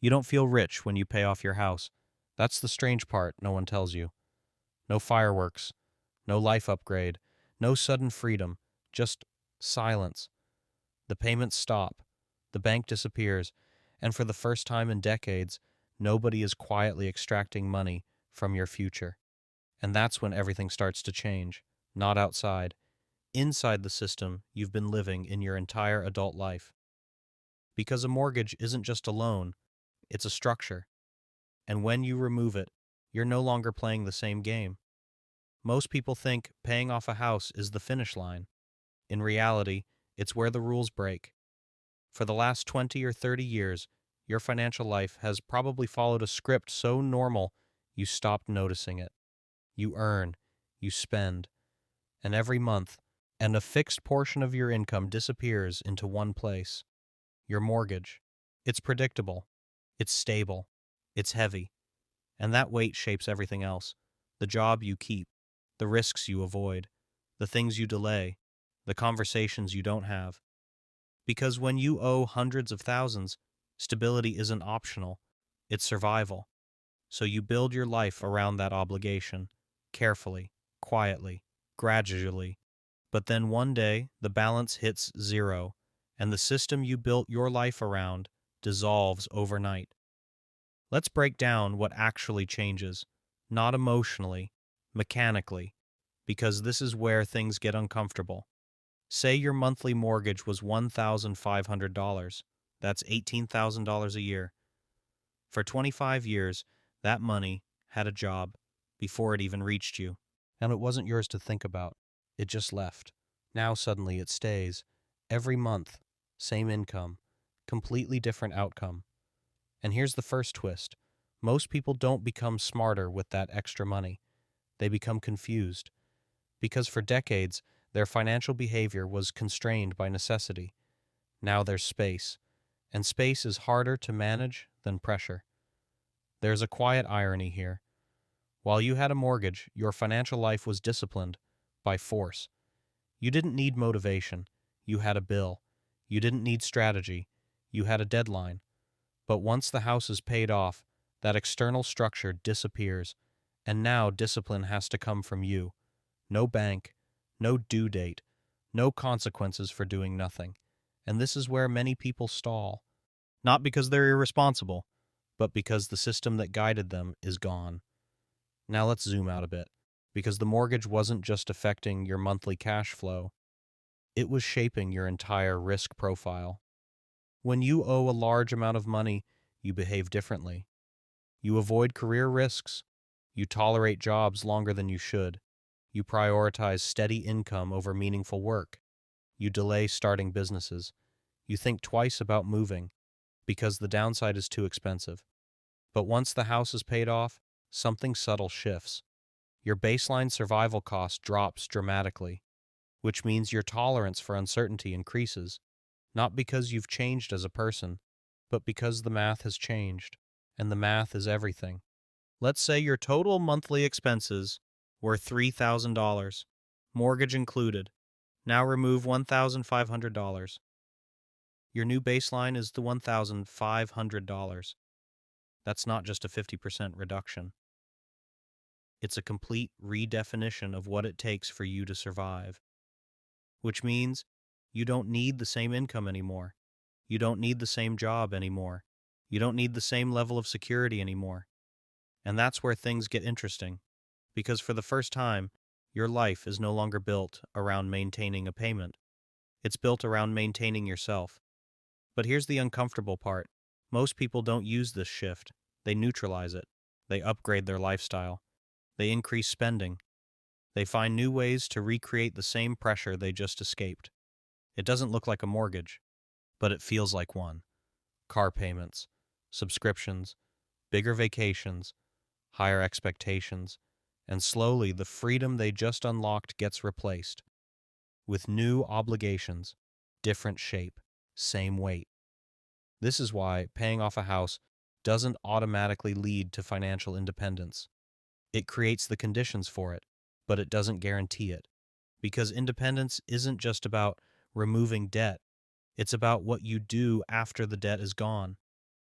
You don't feel rich when you pay off your house. That's the strange part no one tells you. No fireworks, no life upgrade, no sudden freedom, just silence. The payments stop, the bank disappears, and for the first time in decades, nobody is quietly extracting money from your future. And that's when everything starts to change, not outside. Inside the system you've been living in your entire adult life. Because a mortgage isn't just a loan, it's a structure. And when you remove it, you're no longer playing the same game. Most people think paying off a house is the finish line. In reality, it's where the rules break. For the last 20 or 30 years, your financial life has probably followed a script so normal you stopped noticing it. You earn, you spend, and every month, and a fixed portion of your income disappears into one place: your mortgage. It's predictable, it's stable, it's heavy, and that weight shapes everything else: the job you keep, the risks you avoid, the things you delay, the conversations you don't have. Because when you owe hundreds of thousands, stability isn't optional, it's survival. So you build your life around that obligation, carefully, quietly, gradually. But then one day, the balance hits zero, and the system you built your life around dissolves overnight. Let's break down what actually changes, not emotionally, mechanically, because this is where things get uncomfortable. Say your monthly mortgage was $1,500. That's $18,000 a year. For 25 years, that money had a job before it even reached you. And it wasn't yours to think about. It just left. Now suddenly it stays. Every month, same income, completely different outcome. And here's the first twist. Most people don't become smarter with that extra money. They become confused. Because for decades, their financial behavior was constrained by necessity. Now there's space. And space is harder to manage than pressure. There's a quiet irony here. While you had a mortgage, your financial life was disciplined by force. You didn't need motivation. You had a bill. You didn't need strategy. You had a deadline. But once the house is paid off, that external structure disappears, and now discipline has to come from you. No bank, no due date, no consequences for doing nothing. And this is where many people stall. Not because they're irresponsible, but because the system that guided them is gone. Now let's zoom out a bit, because the mortgage wasn't just affecting your monthly cash flow, it was shaping your entire risk profile. When you owe a large amount of money, you behave differently. You avoid career risks. You tolerate jobs longer than you should. You prioritize steady income over meaningful work. You delay starting businesses. You think twice about moving, because the downside is too expensive. But once the house is paid off, something subtle shifts. Your baseline survival cost drops dramatically, which means your tolerance for uncertainty increases, not because you've changed as a person, but because the math has changed, and the math is everything. Let's say your total monthly expenses were $3,000, mortgage included. Now remove $1,500. Your new baseline is the $1,500. That's not just a 50% reduction. It's a complete redefinition of what it takes for you to survive. Which means you don't need the same income anymore. You don't need the same job anymore. You don't need the same level of security anymore. And that's where things get interesting. Because for the first time, your life is no longer built around maintaining a payment. It's built around maintaining yourself. But here's the uncomfortable part. Most people don't use this shift. They neutralize it. They upgrade their lifestyle. They increase spending. They find new ways to recreate the same pressure they just escaped. It doesn't look like a mortgage, but it feels like one. Car payments, subscriptions, bigger vacations, higher expectations, and slowly the freedom they just unlocked gets replaced with new obligations, different shape, same weight. This is why paying off a house doesn't automatically lead to financial independence. It creates the conditions for it, but it doesn't guarantee it. Because independence isn't just about removing debt, it's about what you do after the debt is gone.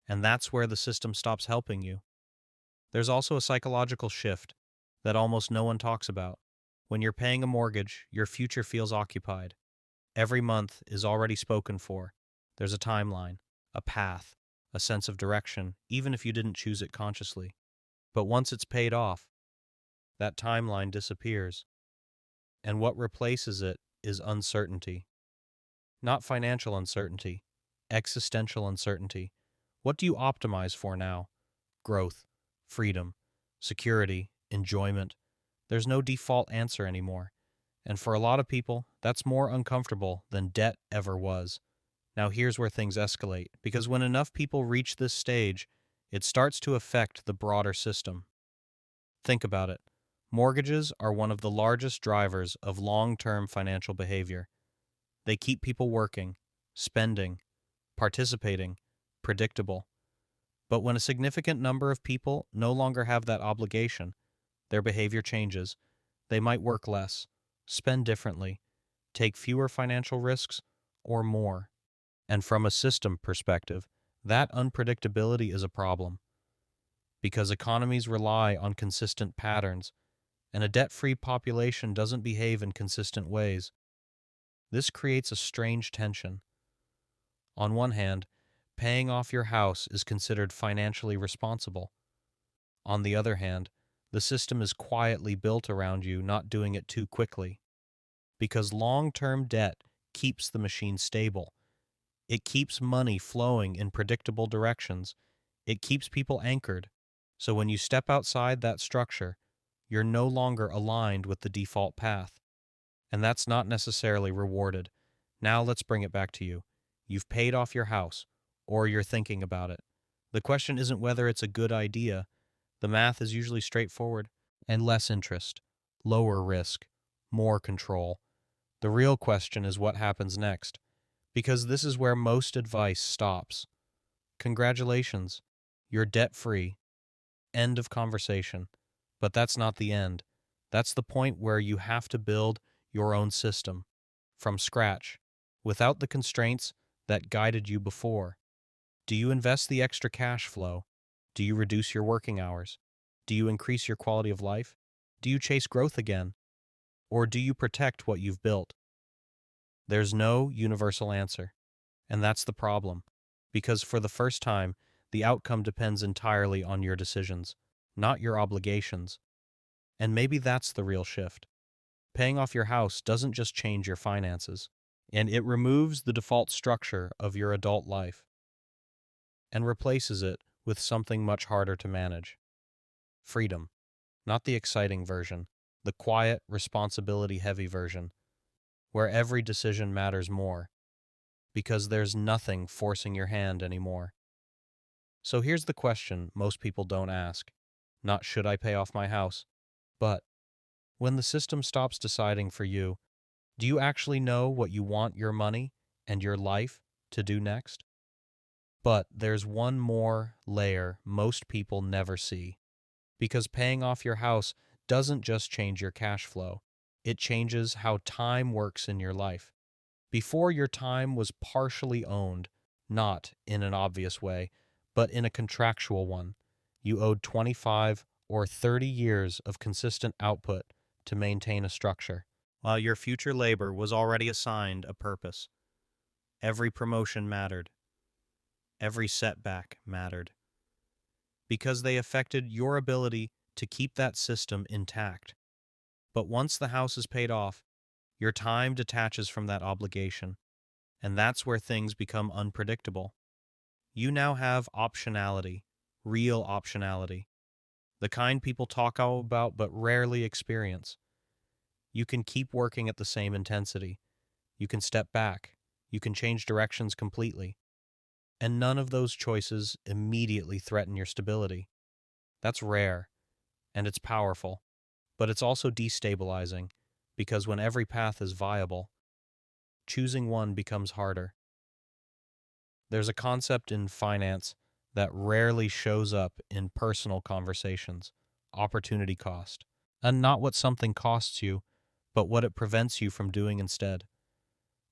And that's where the system stops helping you. There's also a psychological shift that almost no one talks about. When you're paying a mortgage, your future feels occupied. Every month is already spoken for. There's a timeline, a path, a sense of direction, even if you didn't choose it consciously. But once it's paid off, that timeline disappears. And what replaces it is uncertainty. Not financial uncertainty, existential uncertainty. What do you optimize for now? Growth, freedom, security, enjoyment. There's no default answer anymore. And for a lot of people, that's more uncomfortable than debt ever was. Now here's where things escalate, because when enough people reach this stage, it starts to affect the broader system. Think about it. Mortgages are one of the largest drivers of long-term financial behavior. They keep people working, spending, participating, predictable. But when a significant number of people no longer have that obligation, their behavior changes. They might work less, spend differently, take fewer financial risks, or more. And from a system perspective, that unpredictability is a problem, because economies rely on consistent patterns, and a debt-free population doesn't behave in consistent ways. This creates a strange tension. On one hand, paying off your house is considered financially responsible. On the other hand, the system is quietly built around you not doing it too quickly. Because long-term debt keeps the machine stable. It keeps money flowing in predictable directions. It keeps people anchored. So when you step outside that structure, you're no longer aligned with the default path. And that's not necessarily rewarded. Now let's bring it back to you. You've paid off your house, or you're thinking about it. The question isn't whether it's a good idea. The math is usually straightforward, and less interest, lower risk, more control. The real question is what happens next, because this is where most advice stops. Congratulations, you're debt-free. End of conversation. But that's not the end. That's the point where you have to build your own system, from scratch, without the constraints that guided you before. Do you invest the extra cash flow? Do you reduce your working hours? Do you increase your quality of life? Do you chase growth again? Or do you protect what you've built? There's no universal answer. And that's the problem. Because for the first time, the outcome depends entirely on your decisions, not your obligations. And maybe that's the real shift. Paying off your house doesn't just change your finances, and it removes the default structure of your adult life and replaces it with something much harder to manage. Freedom. Not the exciting version, the quiet, responsibility-heavy version, where every decision matters more, because there's nothing forcing your hand anymore. So here's the question most people don't ask. Not should I pay off my house, but when the system stops deciding for you, do you actually know what you want your money and your life to do next? But there's one more layer most people never see. Because paying off your house doesn't just change your cash flow, it changes how time works in your life. Before, your time was partially owned, not in an obvious way, but in a contractual one. You owed 25 or 30 years of consistent output to maintain a structure, while your future labor was already assigned a purpose. Every promotion mattered. Every setback mattered. Because they affected your ability to keep that system intact. But once the house is paid off, your time detaches from that obligation, and that's where things become unpredictable. You now have optionality, real optionality, the kind people talk about but rarely experience. You can keep working at the same intensity. You can step back. You can change directions completely. And none of those choices immediately threaten your stability. That's rare, and it's powerful, but it's also destabilizing, because when every path is viable, choosing one becomes harder. There's a concept in finance that rarely shows up in personal conversations: opportunity cost. And not what something costs you, but what it prevents you from doing instead.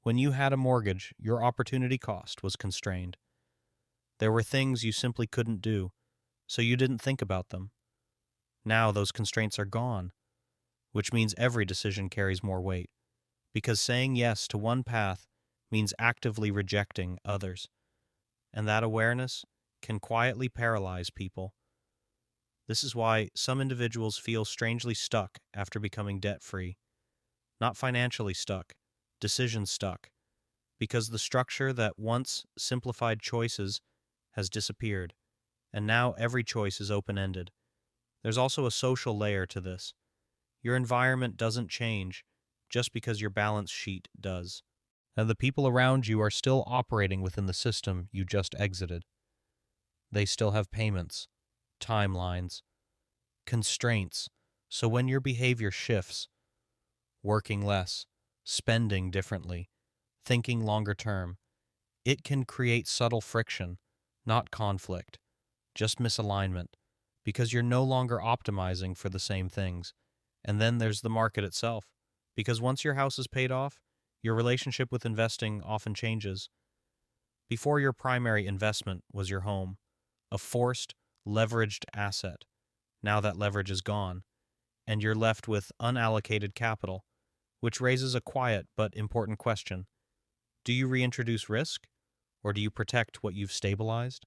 When you had a mortgage, your opportunity cost was constrained. There were things you simply couldn't do, so you didn't think about them. Now those constraints are gone, which means every decision carries more weight, because saying yes to one path means actively rejecting others, and that awareness can quietly paralyze people. This is why some individuals feel strangely stuck after becoming debt-free. Not financially stuck, decision stuck, because the structure that once simplified choices has disappeared, and now every choice is open-ended. There's also a social layer to this. Your environment doesn't change just because your balance sheet does. And the people around you are still operating within the system you just exited. They still have payments, timelines, constraints, so when your behavior shifts, working less, spending differently, thinking longer term, it can create subtle friction, not conflict, just misalignment, because you're no longer optimizing for the same things. And then there's the market itself, because once your house is paid off, your relationship with investing often changes. Before, your primary investment was your home, a forced, leveraged asset. Now that leverage is gone, and you're left with unallocated capital, which raises a quiet but important question. Do you reintroduce risk, or do you protect what you've stabilized?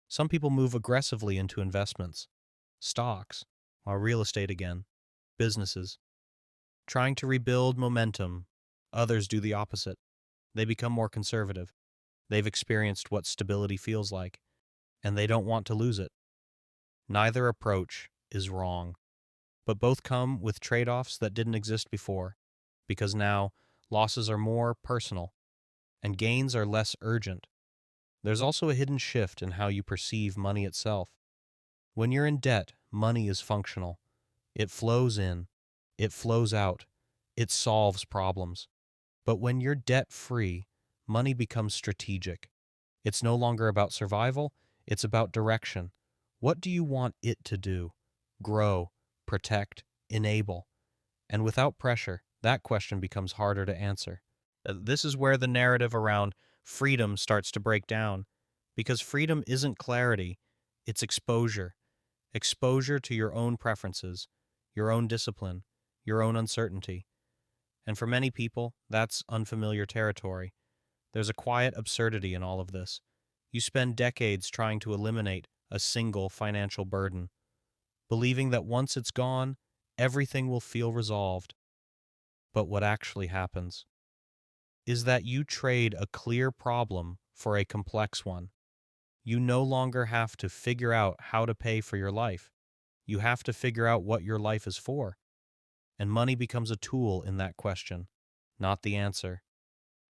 Some people move aggressively into investments, stocks, or real estate again, businesses, trying to rebuild momentum. Others do the opposite. They become more conservative. They've experienced what stability feels like, and they don't want to lose it. Neither approach is wrong, but both come with trade-offs that didn't exist before, because now losses are more personal and gains are less urgent. There's also a hidden shift in how you perceive money itself. When you're in debt, money is functional. It flows in, it flows out, it solves problems. But when you're debt-free, money becomes strategic. It's no longer about survival, it's about direction. What do you want it to do? Grow, protect, enable. And without pressure, that question becomes harder to answer. This is where the narrative around freedom starts to break down, because freedom isn't clarity, it's exposure. Exposure to your own preferences, your own discipline, your own uncertainty. And for many people, that's unfamiliar territory. There's a quiet absurdity in all of this. You spend decades trying to eliminate a single financial burden, believing that once it's gone, everything will feel resolved. But what actually happens is that you trade a clear problem for a complex one. You no longer have to figure out how to pay for your life. You have to figure out what your life is for. And money becomes a tool in that question, not the answer.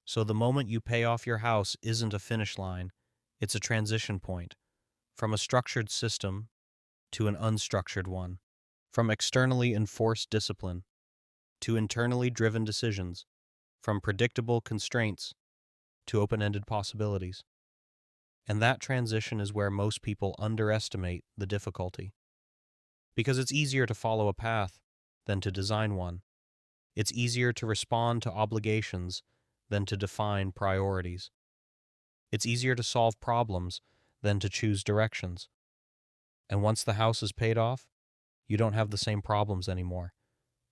So the moment you pay off your house isn't a finish line, it's a transition point, from a structured system to an unstructured one, from externally enforced discipline to internally driven decisions, from predictable constraints to open-ended possibilities. And that transition is where most people underestimate the difficulty. Because it's easier to follow a path than to design one. It's easier to respond to obligations than to define priorities. It's easier to solve problems than to choose directions. And once the house is paid off, you don't have the same problems anymore.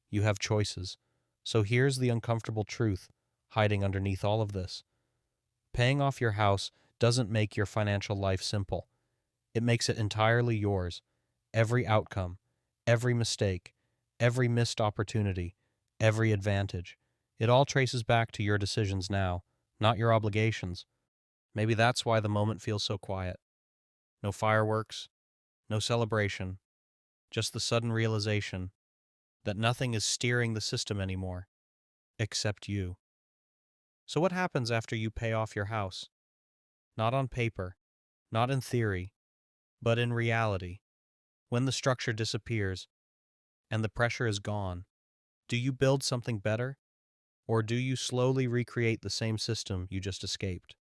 You have choices. So here's the uncomfortable truth hiding underneath all of this. Paying off your house doesn't make your financial life simple. It makes it entirely yours. Every outcome, every mistake, every missed opportunity, every advantage. It all traces back to your decisions now, not your obligations. Maybe that's why the moment feels so quiet. No fireworks, no celebration, just the sudden realization that nothing is steering the system anymore, except you. So what happens after you pay off your house? Not on paper, not in theory, but in reality. When the structure disappears and the pressure is gone, do you build something better? Or do you slowly recreate the same system you just escaped?